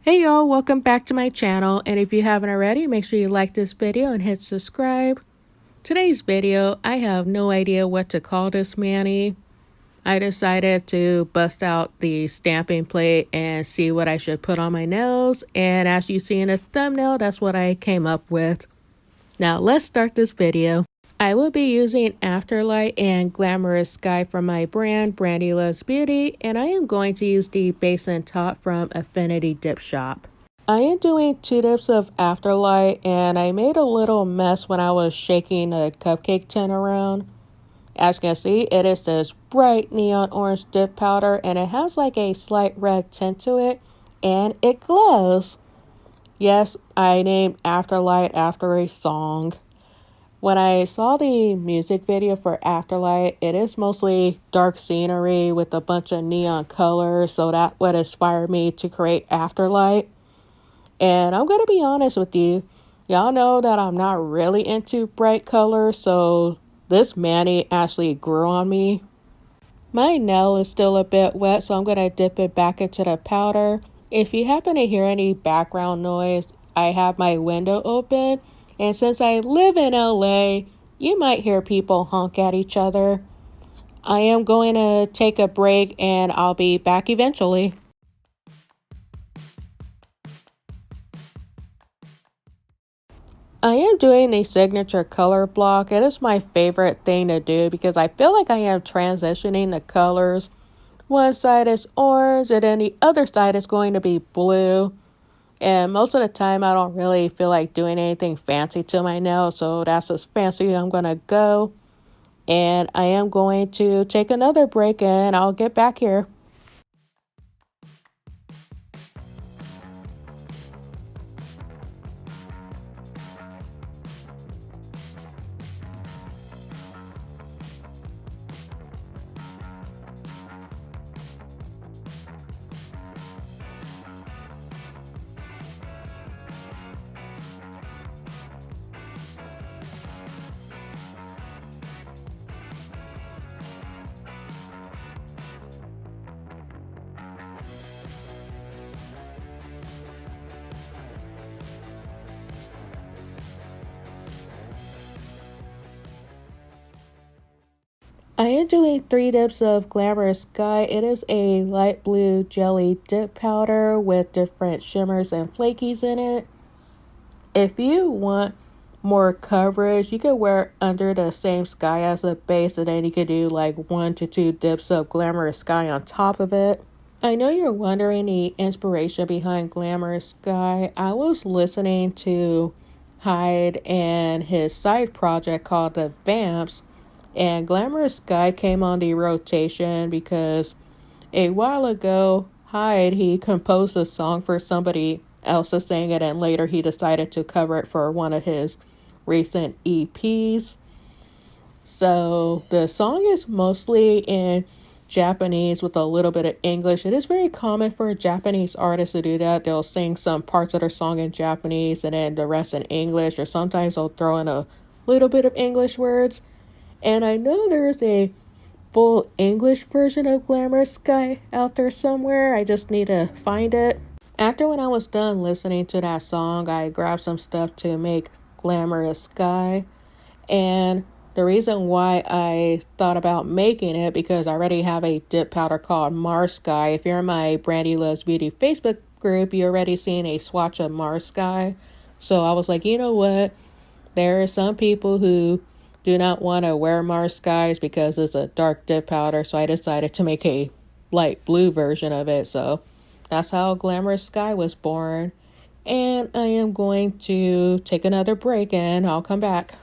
Hey y'all, welcome back to my channel, and if you haven't already, make sure you like this video and hit subscribe. Today's video, I have no idea what to call this mani. I decided to bust out the stamping plate and see what I should put on my nails, and as you see in the thumbnail, that's what I came up with. Now let's start this video. I will be using Afterlight and Glamorous Sky from my brand, Brandy Beauty, and I am going to use the base and top from Affinity Dip Shop. I am doing 2 dips of Afterlight, and I made a little mess when I was shaking the cupcake tin around. As you can see, it is this bright neon orange dip powder, and it has like a slight red tint to it, and it glows. Yes, I named Afterlight after a song. When I saw the music video for Afterlight, it is mostly dark scenery with a bunch of neon colors, so that what inspired me to create Afterlight. And I'm going to be honest with you, y'all know that I'm not really into bright colors, so this mani actually grew on me. My nail is still a bit wet, so I'm going to dip it back into the powder. If you happen to hear any background noise, I have my window open. And since I live in LA, you might hear people honk at each other. I am going to take a break and I'll be back eventually. I am doing the signature color block. It is my favorite thing to do because I feel like I am transitioning the colors. One side is orange and then the other side is going to be blue. And most of the time, I don't really feel like doing anything fancy to my nails, so that's as fancy I'm going to go. And I am going to take another break and I'll get back here. I am doing 3 dips of Glamorous Sky. It is a light blue jelly dip powder with different shimmers and flakies in it. If you want more coverage, you could wear it under the same sky as the base, and then you could do like 1 to 2 dips of Glamorous Sky on top of it. I know you're wondering the inspiration behind Glamorous Sky. I was listening to Hyde and his side project called The Vamps, and Glamorous Sky came on the rotation because a while ago, Hyde, he composed a song for somebody else to sing it, and later he decided to cover it for one of his recent EPs. So the song is mostly in Japanese with a little bit of English. It is very common for Japanese artists to do that. They'll sing some parts of their song in Japanese and then the rest in English, or sometimes they'll throw in a little bit of English words. And I know there's a full English version of Glamorous Sky out there somewhere. I just need to find it. After when I was done listening to that song, I grabbed some stuff to make Glamorous Sky. And the reason why I thought about making it, because I already have a dip powder called Mars Sky. If you're in my Brandy Loves Beauty Facebook group, you're already seeing a swatch of Mars Sky. So I was like, you know what? There are some people who do not want to wear Mars Skies because it's a dark dip powder, so I decided to make a light blue version of it. So that's how Glamorous Sky was born. And I am going to take another break and I'll come back.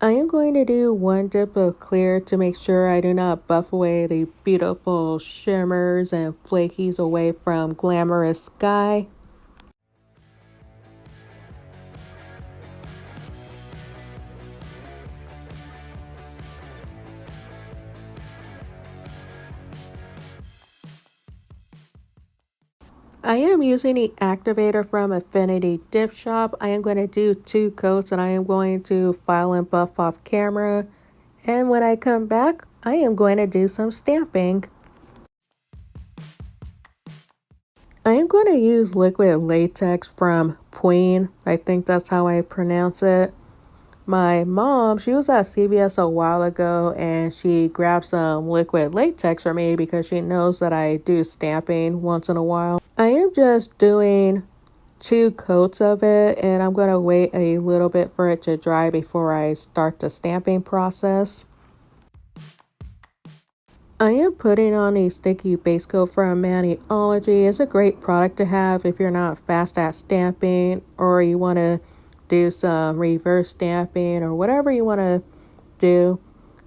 I am going to do 1 dip of clear to make sure I do not buff away the beautiful shimmers and flakies away from Glamorous Sky. I am using the Activator from Affinity Dip Shop. I am going to do 2 coats and I am going to file and buff off camera. And when I come back, I am going to do some stamping. I am going to use liquid latex from Pueen. I think that's how I pronounce it. My mom, she was at CVS a while ago and she grabbed some liquid latex for me because she knows that I do stamping once in a while. I am just doing 2 coats of it and I'm going to wait a little bit for it to dry before I start the stamping process. I am putting on a sticky base coat from Maniology. It's a great product to have if you're not fast at stamping or you want to do some reverse stamping or whatever you want to do.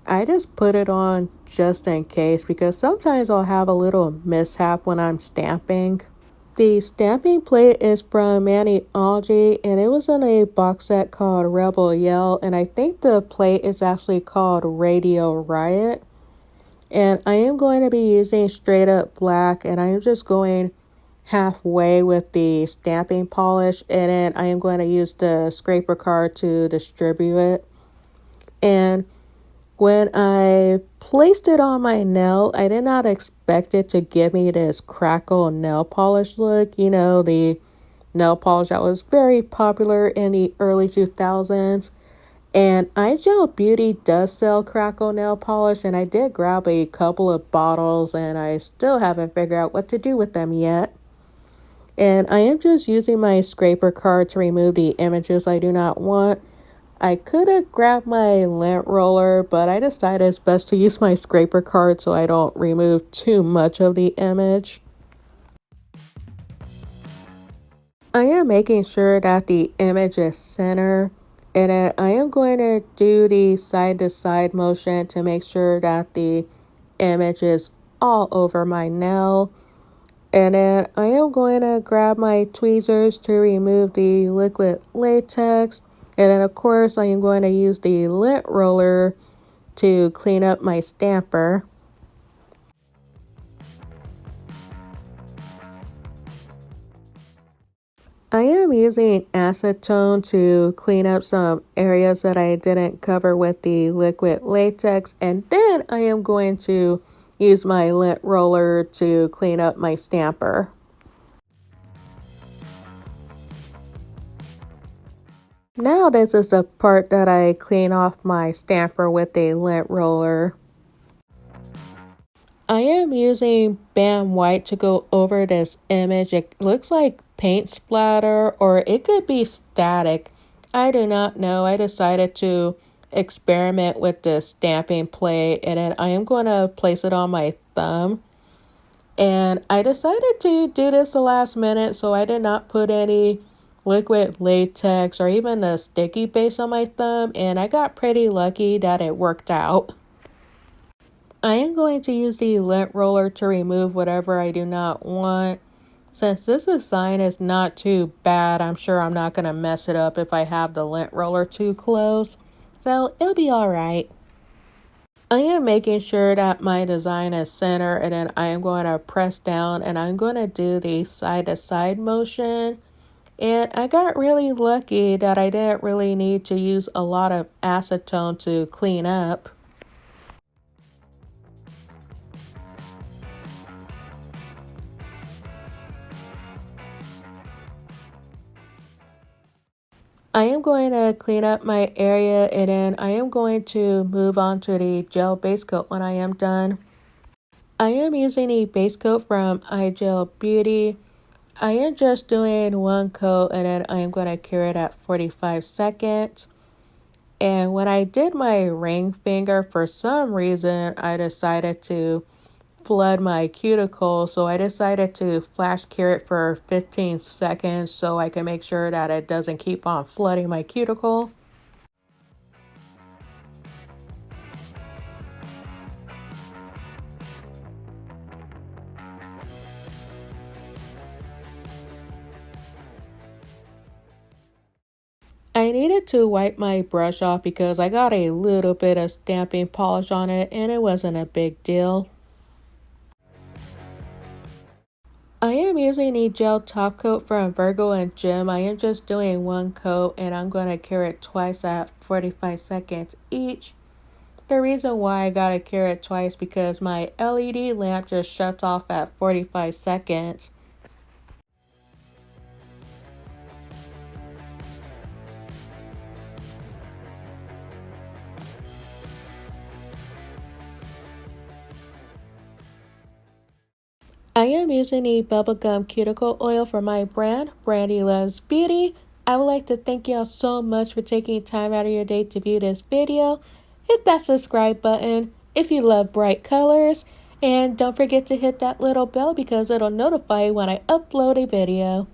I just put it on just in case because sometimes I'll have a little mishap when I'm stamping. The stamping plate is from Maniology and it was in a box set called Rebel Yell, and I think the plate is actually called Radio Riot. And I am going to be using straight up black, and I am just going halfway with the stamping polish, and then I am going to use the scraper card to distribute it. And when I placed it on my nail, I did not expect it to give me this crackle nail polish look. You know, the nail polish that was very popular in the early 2000s. And iGel Beauty does sell crackle nail polish, and I did grab a couple of bottles, and I still haven't figured out what to do with them yet. And I am just using my scraper card to remove the images I do not want. I could have grabbed my lint roller, but I decided it's best to use my scraper card so I don't remove too much of the image. I am making sure that the image is center, and then I am going to do the side to side motion to make sure that the image is all over my nail. And then I am going to grab my tweezers to remove the liquid latex. And then of course I am going to use the lint roller to clean up my stamper. I am using acetone to clean up some areas that I didn't cover with the liquid latex, and then I am going to use my lint roller to clean up my stamper. Now this is the part that I clean off my stamper with a lint roller. I am using Bam White to go over this image. It looks like paint splatter or it could be static. I do not know. I decided to experiment with the stamping plate, and then I am going to place it on my thumb. And I decided to do this the last minute, so I did not put any liquid latex or even the sticky base on my thumb, and I got pretty lucky that it worked out. I am going to use the lint roller to remove whatever I do not want. Since this design is not too bad, I'm sure I'm not going to mess it up if I have the lint roller too close. So it'll be alright. I am making sure that my design is center, and then I am going to press down and I'm going to do the side to side motion. And I got really lucky that I didn't really need to use a lot of acetone to clean up. I am going to clean up my area, and then I am going to move on to the gel base coat when I am done. I am using a base coat from iGel Beauty. I am just doing 1 coat, and then I am going to cure it at 45 seconds. And when I did my ring finger, for some reason, I decided to flood my cuticle, so I decided to flash cure it for 15 seconds so I can make sure that it doesn't keep on flooding my cuticle. I needed to wipe my brush off because I got a little bit of stamping polish on it and it wasn't a big deal. I am using a gel top coat from Virgo and Gem. I am just doing 1 coat and I'm going to cure it twice at 45 seconds each. The reason why I gotta cure it twice because my LED lamp just shuts off at 45 seconds. I am using the bubblegum cuticle oil for my brand, Brandy Loves Beauty. I would like to thank y'all so much for taking time out of your day to view this video. Hit that subscribe button if you love bright colors. And don't forget to hit that little bell because it'll notify you when I upload a video.